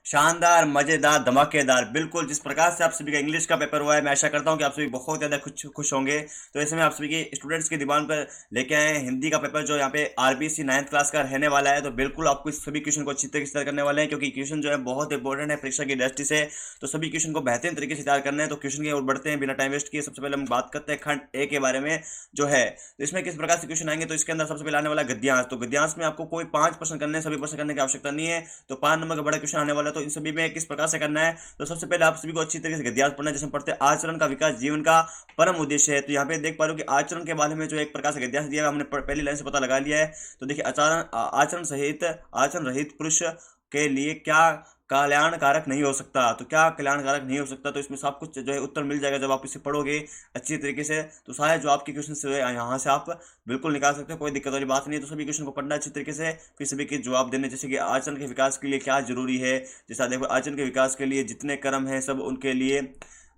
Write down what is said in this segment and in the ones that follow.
शानदार, मजेदार, धमाकेदार, बिल्कुल जिस प्रकार से आप सभी का इंग्लिश का पेपर हुआ है, मैं आशा करता हूँ कि आप सभी बहुत ज़्यादा खुश खुश होंगे। तो ऐसे में आप सभी के स्टूडेंट्स की डिमांड पर लेके आए हैं हिंदी का पेपर, जो यहाँ पे आरबीसी 9th क्लास का रहने वाला है। तो बिल्कुल आपको इस सभी क्वेश्चन को अच्छी तरीके से तैयार करने वाले हैं, क्योंकि क्वेश्चन जो है बहुत इंपॉर्टेंट है परीक्षा की दृष्टि से। तो सभी क्वेश्चन को बेहतरीन तरीके से तैयार करना है। तो क्वेश्चन की ओर बढ़ते हैं बिना टाइम वेस्ट किए। सबसे पहले हम बात करते हैं खंड ए के बारे में जो है। तो इसमें किस प्रकार से क्वेश्चन आएंगे, तो इसके अंदर सबसे पहले आने वाला गद्यांश। तो गद्यांश में आपको कोई 5 प्रश्न करने हैं, सभी प्रश्न करने की आवश्यकता नहीं है। तो 5 नंबर का बड़ा क्वेश्चन आने वाला है। तो इन सभी में किस प्रकार से करना है, तो सबसे पहले आप सभी को अच्छी तरीके से गद्यांश पढ़ना है, जिसमें पढ़ते हैं आचरण का विकास जीवन का परम उद्देश्य है। तो यहाँ पे देख पा रहे हो कि आचरण के बारे में जो एक प्रकार से गद्यांश दिया है, हमने पहली लाइन से पता लगा लिया है। तो देखिए, आचरण रहित पुरुष के लिए क्या कल्याणकारक नहीं हो सकता। तो क्या कल्याणकारक नहीं हो सकता, तो इसमें सब कुछ जो है उत्तर मिल जाएगा जब आप इसे पढ़ोगे अच्छी तरीके से। तो सारे जो आपके क्वेश्चन से यहाँ से आप बिल्कुल निकाल सकते हो, कोई दिक्कत वाली बात नहीं है। तो सभी क्वेश्चन को पढ़ना अच्छी तरीके से, फिर सभी के जवाब देने, जैसे कि आचरण के विकास के लिए क्या जरूरी है। जैसा देखो, आचरण के विकास के लिए जितने कर्म हैं सब उनके लिए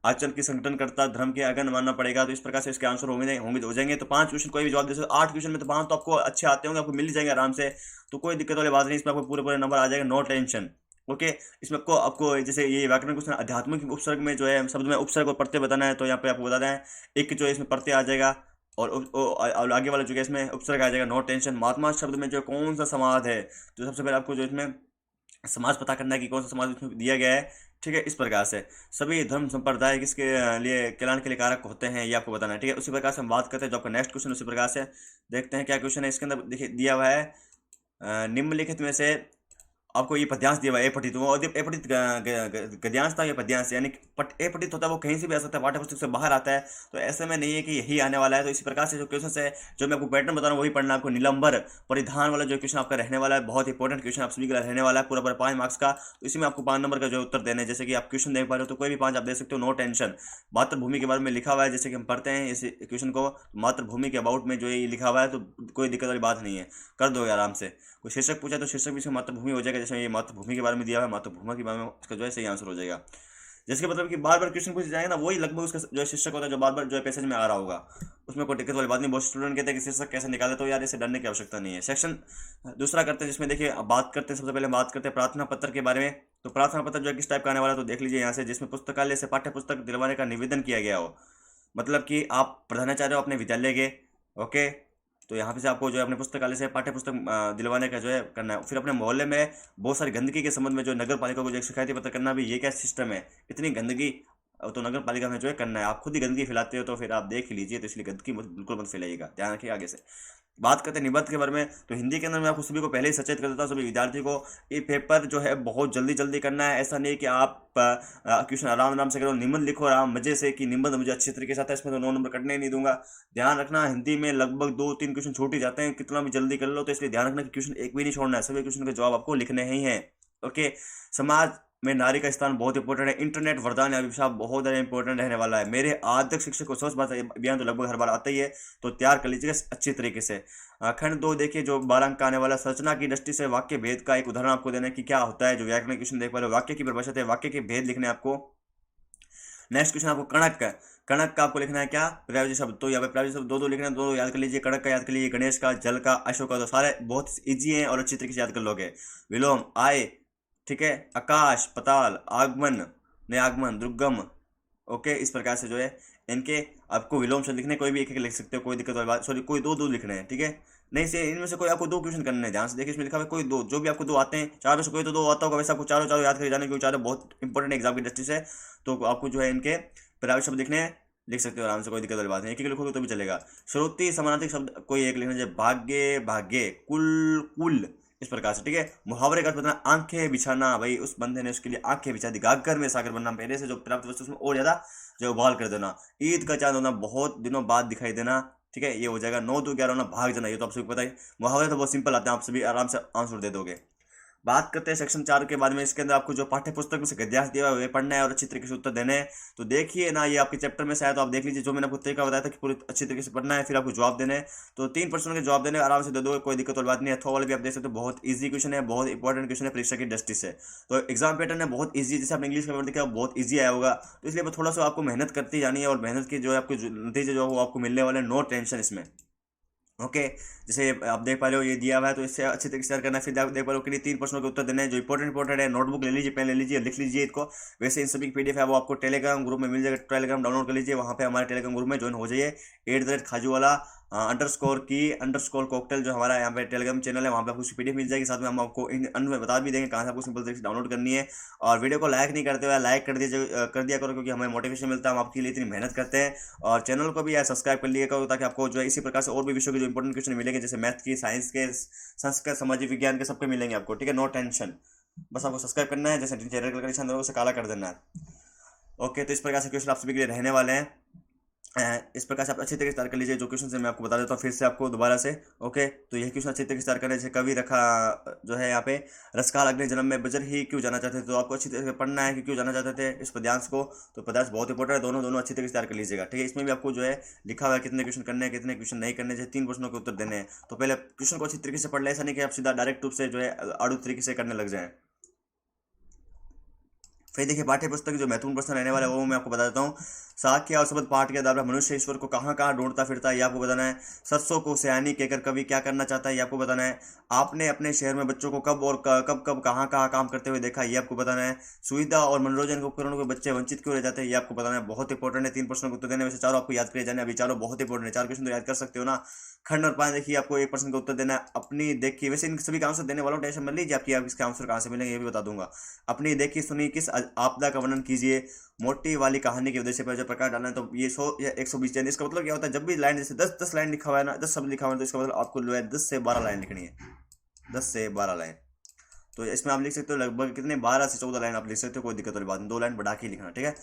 आचरण की संगठन करता धर्म के अगन मानना पड़ेगा। तो इस प्रकार से इसके आंसर होंगे होंगे हो जाएंगे। तो 5 क्वेश्चन कोई भी जवाब दे सकते हो। 8 क्वेश्चन में तो 5 तो आपको अच्छे आते होंगे, आपको मिल जाएंगे आराम से। तो कोई दिक्कत वाली बात नहीं, इसमें आपको पूरे पूरे नंबर आ जाएगा, नो टेंशन। ओके। इसमें आपको आपको जैसे ये व्याकरण क्वेश्चन आध्यात्मिक उपसर्ग में जो है शब्द में उपसर्ग और प्रत्यय बताना है। तो यहाँ पे आपको बताना है एक जो है इसमें प्रत्यय आ जाएगा, और आगे वाला जो है इसमें उपसर्ग आ जाएगा, नो टेंशन। महात्मा शब्द में जो कौन सा समाज है, तो सबसे पहले आपको जो इसमें समाज पता करना है कि कौन सा समाज इसमें दिया गया है। ठीक है, इस प्रकार से सभी धर्म संप्रदाय किसके लिए कल्याण के लिए कारक होते हैं, ये आपको बताना है। ठीक है, उसी प्रकार से हम बात करते हैं जो आपका नेक्स्ट क्वेश्चन, उसी प्रकार से देखते हैं क्या क्वेश्चन है इसके अंदर। देखिए, दिया हुआ है निम्नलिखित में से आपको ये पद्यांश दिया हुआ है। ए पठित हुआ, और ए पठित गद्यांश था, ये पद्यांश यानी कि ए पठित होता है, वो कहीं से भी आ सकता है, पाठ्य पुस्तक से बाहर आता है। तो ऐसे में नहीं है कि यही आने वाला है। तो इसी प्रकार से जो क्वेश्चन है, जो मैं आपको पैटर्न बता रहा हूँ वही पढ़ना है आपको। निलंबर परिधान वाला जो क्वेश्चन आपका रहने वाला है, बहुत इंपॉर्टेंट क्वेश्चन आप सभी का रहने वाला है, पूरा पूरा 5 मार्क्स का। तो इसी में आपको 5 नंबर का जो उत्तर देना है। जैसे कि आप क्वेश्चन देख पा रहे हो, तो कोई भी 5 आप दे सकते हो, नो टेंशन। मातृभूमि के बारे में लिखा हुआ है, जैसे कि हम पढ़ते हैं इस क्वेश्चन को, मातृभूमि के अबाउट में जो ये लिखा हुआ है, तो कोई दिक्कत वाली बात नहीं है, कर दो आराम से। कोई शीर्षक पूछा तो शीर्षक भी इसमें मातृभूमि हो जाएगा, जैसे ये मातृभूमि के बारे में दिया है, मातृभूमि के बारे में इसका जो है सही आंसर हो जाएगा। जिसके मतलब कि बार बार क्वेश्चन पूछ जाएगा ना, वही लगभग उसका जो है शीर्षक होता है, जो बार बार जो है पैसेज में आ रहा होगा। उसमें कोई दिक्कत वाली बात नहीं। बहुत स्टूडेंट कहते हैं कि शीर्षक कैसे निकाले, तो यार इसे डरने की आवश्यकता नहीं है। सेक्शन दूसरा करते हैं, जिसमें देखिए अब बात करते हैं, सबसे पहले बात करते हैं प्रार्थना पत्र के बारे में। तो प्रार्थना पत्र जो है किस टाइप का आने वाला है, तो देख लीजिए यहाँ से, जिसमें पुस्तकालय से पाठ्य पुस्तक दिलवाने का निवेदन किया गया हो। मतलब कि आप प्रधानाचार्य हो अपने विद्यालय के। ओके। तो यहाँ पे से आपको जो है अपने पुस्तकालय से पाठ्य पुस्तक दिलवाने का जो है करना है। फिर अपने मोहल्ले में बहुत सारी गंदगी के संबंध में जो नगर पालिका को जो एक शिकायती पत्र करना भी, ये क्या सिस्टम है, इतनी गंदगी। तो नगर पालिका में जो है करना है। आप खुद ही गंदगी फैलाते हो, तो फिर आप देख लीजिए। तो इसलिए गंदगी बिल्कुल मत फैलाइएगा, ध्यान रखिए आगे से। बात करते हैं निबंध के बारे में। तो हिंदी के अंदर मैं आपको सभी को पहले ही सचेत कर देता हूँ, सभी विद्यार्थी को, ये पेपर जो है बहुत जल्दी जल्दी करना है। ऐसा नहीं कि आप क्वेश्चन आराम आराम से करो, निबंध लिखो आराम मजे से, कि निबंध मुझे अच्छे तरीके से आता है, इसमें तो 9 नंबर कटने ही नहीं दूंगा। ध्यान रखना, हिंदी में लगभग 2-3 क्वेश्चन छूट ही जाते हैं, कितना भी जल्दी कर लो। तो इसलिए ध्यान रखना कि क्वेश्चन एक भी नहीं छोड़ना है, सभी क्वेश्चन के जवाब आपको लिखने ही हैं। ओके। समाज में नारी का स्थान बहुत इंपॉर्टेंट है। इंटरनेट वरदान या अभिशाप बहुत ज़्यादा इंपॉर्टेंट रहने वाला है। मेरे आदर्श शिक्षक को स्वच्छ भारत अभियान तो लगभग हर बार आता ही है, तो तैयार कर लीजिएगा अच्छी तरीके से। खंड 2 देखिए, जो 12 अंक का आने वाला, संरचना की दृष्टि से वाक्य भेद का एक उदाहरण आपको देना है कि क्या होता है। जो व्याकरण क्वेश्चन देख पा रहे हो, वाक्य की परिभाषा है, वाक्य के भेद लिखने आपको। नेक्स्ट क्वेश्चन आपको कणक का, कणक का आपको लिखना है क्या, प्रयोज्य शब्द। तो यहाँ पे प्रयोज्य शब्द दो लिखना है, दो याद कर लीजिए। कणक का याद कर लीजिए, गणेश का, जल का, अशोक का। तो सारे बहुत ईजी हैं और अच्छी तरीके से याद कर लोगे। विलोम आय, ठीक है, आकाश, पताल, आगमन, नयागमन, दुर्गम। ओके। इस प्रकार से जो है इनके आपको विलोम शब्द लिखने, कोई भी एक एक लिख सकते हो, कोई दिक्कत वाली बात, सॉरी कोई दो दो लिखने हैं। ठीक है, नहीं से इनमें से कोई आपको 2 क्वेश्चन करने हैं। ध्यान से देखिए, इसमें लिखा हुआ है कोई 2, जो भी आपको 2 आते हैं, 4 में से कोई तो 2 आता होगा, वैसे आपको चारों चारों याद कर जाने, क्योंकि चारों बहुत इंपॉर्टेंट एग्जाम की दृष्टि से। तो आपको जो है इनके पर्याय शब्द लिखने हैं, लिख सकते हो आराम से, कोई दिक्कत वाली बात नहीं। एक एक लिखोगे तो भी चलेगा। श्रुति समानार्थी शब्द कोई एक लिखना, जैसे भाग्य, भाग्य, कुल, कुल। इस प्रकार से। ठीक है, मुहावरे का बताना, आंखें बिछाना, भाई उस बंदे ने उसके लिए आंखें बिछा दी। गागर में सागर बनना, पहले से जो प्राप्त वस्तु उसमें और ज्यादा जो उबाल कर देना। ईद का चांद होना, बहुत दिनों बाद दिखाई देना। ठीक है, ये हो जाएगा। 9 2 11 होना, भाग जाना। ये तो आप सभी को पता है। मुहावरे तो बहुत सिंपल आते हैं, आप सभी आराम से आंसर दे दोगे। बात करते हैं सेक्शन 4 के बारे में। इसके अंदर आपको जो पाठ्य पुस्तक में से गद्यांश दिया हुआ है वे पढ़ना है और अच्छी तरीके से उत्तर देने हैं। तो देखिए ना, ये आपके चैप्टर में से आया, तो आप देख लीजिए, जो मैंने आपको तरीका बताया था कि पूरी अच्छी तरीके से पढ़ना है, फिर आपको जवाब देने हैं। तो 3 प्रश्नों के जवाब देने आराम से दे दो, कोई दिक्कत वाली बात नहीं है। अथवा वाले भी आप देख सकते हो, बहुत ईजी क्वेश्चन है, बहुत इंपॉर्टेंट क्वेश्चन है परीक्षा की दृष्टि से। तो एग्जाम पैटर्न है बहुत ईजी, जैसे आपने इंग्लिश का पेपर देखा बहुत ईजी आया होगा। तो इसलिए थोड़ा सा आपको मेहनत करती जानी है, और मेहनत की जो है आपको नतीजे जो है वो आपको मिलने वाले, नो टेंशन इसमें। ओके, जैसे आप देख पा रहे हो ये दिया हुआ है, तो इससे अच्छी तरीके से तैयार करना है। फिर आप देख पा रहे हो कि 3 प्रश्नों के उत्तर देने हैं जो इंपॉर्टेंट है। नोटबुक ले लीजिए, पेन ले लीजिए, लिख लीजिए इसको। वैसे इन सभी की पीडीएफ है वो आपको टेलीग्राम ग्रुप में मिल जाएगा। टेलीग्राम डाउनलोड कर लीजिए, वहाँ पे हमारे टेलीग्राम ग्रुप में ज्वाइन हो जाइए। @खाजूवाला अंडरस्कोर की अंडरस्कोर कॉकटेल जो हमारा यहाँ पे टेलीग्राम चैनल है, वहाँ पे आपको उसकी पीडीएफ मिल जाएगी। साथ में हम आपको इन अंत में बता भी देंगे कहाँ से आपको सिंपल तरीके से डाउनलोड करनी है। और वीडियो को लाइक नहीं करते हुए लाइक कर दिया करो, क्योंकि हमें मोटिवेशन मिलता है, हम आपके लिए इतनी मेहनत करते हैं। और चैनल को भी यार सब्सक्राइब कर लिया करो, ताकि आपको जो है इसी प्रकार से और भी विषयों के जो इंपॉर्टेंट क्वेश्चन मिलेंगे, जैसे मैथ की, साइंस के, संस्कृत, सामाजिक विज्ञान के, सबके मिलेंगे आपको। ठीक है, नो टेंशन, बस आपको सब्सक्राइब करना है। जैसे चैनल का निशान उसे काला कर देना है। ओके, तो इस प्रकार से क्वेश्चन आप सभी के लिए रहने वाले हैं। इस प्रकार से आप अच्छी तरीके से तैयार कर लीजिए। जो क्वेश्चन है मैं आपको बता देता हूँ फिर से आपको दोबारा से। ओके, तो यह क्वेश्चन अच्छी तरीके से तैयार करना है। जैसे कवि रखा जो है यहाँ पे, रसकाल अगले जन्म में बजर ही क्यों जाना चाहते थे, तो आपको अच्छी तरीके से पढ़ना है कि क्यों जाना चाहते थे इस पद्यांश को। तो पद्यांश बहुत इंपॉर्टेंट है, दोनों दोनों अच्छी तरीके से तैयार कर लीजिएगा। ठीक है, इसमें भी आपको जो है लिखा हुआ है कितने क्वेश्चन करने हैं, कितने क्वेश्चन नहीं करने, जैसे 3 प्रश्नों के उत्तर देने हैं। तो पहले क्वेश्चन को अच्छी तरीके से पढ़ ले, ऐसा नहीं कि आप सीधा डायरेक्ट रूप से जो है आड़ू तरीके से करने लग जाए। फिर देखिए पाठ्य पुस्तक की जो महत्वपूर्ण प्रश्न रहने वाला है वो मैं आपको बता देता हूँ। साक्य और शब्द पाठ के आधार पर मनुष्य ईश्वर को कहाँ कहाँ ढूंढता फिरता है, ये आपको बताना है। सरसों को सयानी कहकर कवि क्या करना चाहता है, ये आपको बताना है। आपने अपने शहर में बच्चों को कब और कब कब कहाँ कहाँ काम करते हुए देखा, ये आपको बताना है। सुविधा और मनोरंजन के उपकरणों के बच्चे वंचित क्यों रह जाते हैं, ये आपको बताना है। बहुत इंपॉर्टेंट है, 3 प्रश्नों के उत्तर देने में से चारों आपको याद करे जाने। अभी चारों बहुत इंपॉर्टेंट है, 4 क्वेश्चन तो याद कर सकते हो ना। खंड और पान देखिए, आपको 1 प्रश्न का उत्तर देना है। अपनी देखिए, वैसे इन सभी का आंसर देने वालों टेंशन मत लीजिए, आपकी आप इसके आंसर कहाँ से मिलेंगे ये भी बता दूंगा। अपनी देखी सुनी किस आपदा का वर्णन कीजिए। मोटी वाली कहानी के उद्देश्य पर जो प्रकाश डालना है, तो ये 100 या 120 यानी इसका मतलब क्या होता है, जब भी लाइन जैसे 10 लाइन लिखा हुआ है ना, 10 शब्द लिखा हुआ है, तो इसका मतलब आपको जो है 10 से 12 लाइन लिखनी है। 10 से 12 लाइन। तो इसमें आप लिख सकते हो लगभग कितने, 12 से 14 लाइन आप लिख सकते हो, कोई दिक्कत वाली बात नहीं। 2 लाइन बढ़ा के लिखना। ठीक है,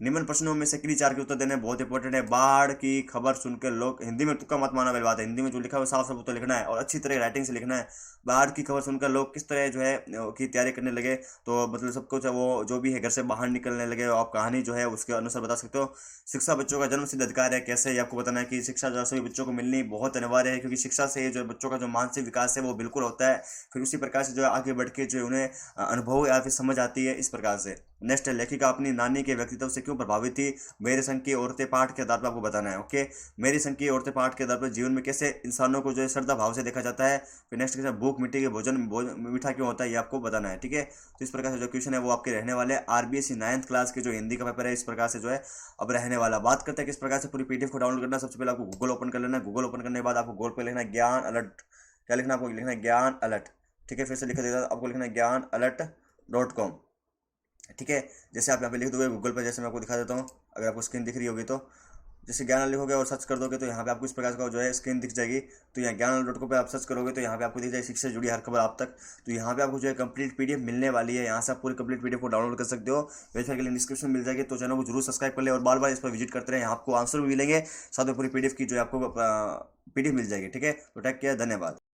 निम्न प्रश्नों में से किन्हीं 4 के उत्तर देने बहुत इंपॉर्टेंट है। बाढ़ की खबर सुनकर लोग, हिंदी में तुक्का मत मारना वाली बात है, हिंदी में जो लिखा है साफ साफ उत्तर लिखना है और अच्छी तरह राइटिंग से लिखना है। बाढ़ की खबर सुनकर लोग किस तरह जो है की तैयारी करने लगे, तो मतलब सब कुछ वो जो भी है घर से बाहर निकलने लगे, आप कहानी जो है उसके अनुसार बता सकते हो। शिक्षा बच्चों का जन्म सिद्ध अधिकार है, कैसे, ये आपको बताना है कि शिक्षा जो है सभी बच्चों को मिलनी बहुत अनिवार्य है, क्योंकि शिक्षा से जो बच्चों का जो मानसिक विकास है वो बिल्कुल होता है। फिर उसी प्रकार से जो है आगे बढ़ के जो है उन्हें अनुभव या फिर समझ आती है, इस प्रकार से। नेक्स्ट है, लेखिका अपनी नानी के व्यक्तित्व से क्यों प्रभावित थी, मेरे संग की औरतें पाठ के आधार पर आपको बताना है। ओके, मेरी संग की औरतें पाठ के आधार पर जीवन में कैसे इंसानों को जो है श्रद्धा भाव से देखा जाता है। फिर नेक्स्ट क्वेश्चन, भूख मिट्टी के भोजन मीठा क्यों होता है, ये आपको बताना है। ठीक है, तो इस प्रकार से जो क्वेश्चन है वो आपके रहने वाले आरबीएससी 9th क्लास के जो हिंदी का पेपर है, इस प्रकार से जो है अब रहने वाला। बात करते हैं किस प्रकार से पूरी पीडीएफ को डाउनलोड करना। सबसे पहले आपको गूगल ओपन कर लेना है। गूगल ओपन करने के बाद आपको गूगल पे लिखना है ज्ञान अलर्ट। क्या लिखना है आपको, लिखना है ज्ञान अलर्ट। ठीक है, फिर से लिख देता हूं, आपको लिखना है ज्ञान-alert.com। ठीक है, जैसे आप यहाँ पे लिख दोगे गूगल पर, जैसे मैं आपको दिखा देता हूँ, अगर आपको स्क्रीन दिख रही होगी तो जैसे ज्ञान लिखोगे और सर्च कर दोगे तो यहाँ पे आपको इस प्रकार का जो है स्क्रीन दिख जाएगी। तो यहाँ ज्ञान.com पे आप सर्च करोगे तो यहाँ पे आपको दिख जाएगी शिक्षा से जुड़ी हर खबर आप तक। तो यहाँ पे आपको जो है कंप्लीट पीडीएफ मिलने वाली है, यहाँ से आप पूरी कंप्लीट पीडीएफ को डाउनलोड कर सकते हो। वेरीफाई के लिए डिस्क्रिप्शन मिल जाएगी, तो चैनल को जरूर सब्सक्राइब कर ले और बार बार इस पर विजिट करते रहे, यहाँ आपको आंसर भी मिलेंगे, साथ में पूरी पीडीएफ की जो है आपको पीडीएफ मिल जाएगी। ठीक है, तो टेक केयर, धन्यवाद।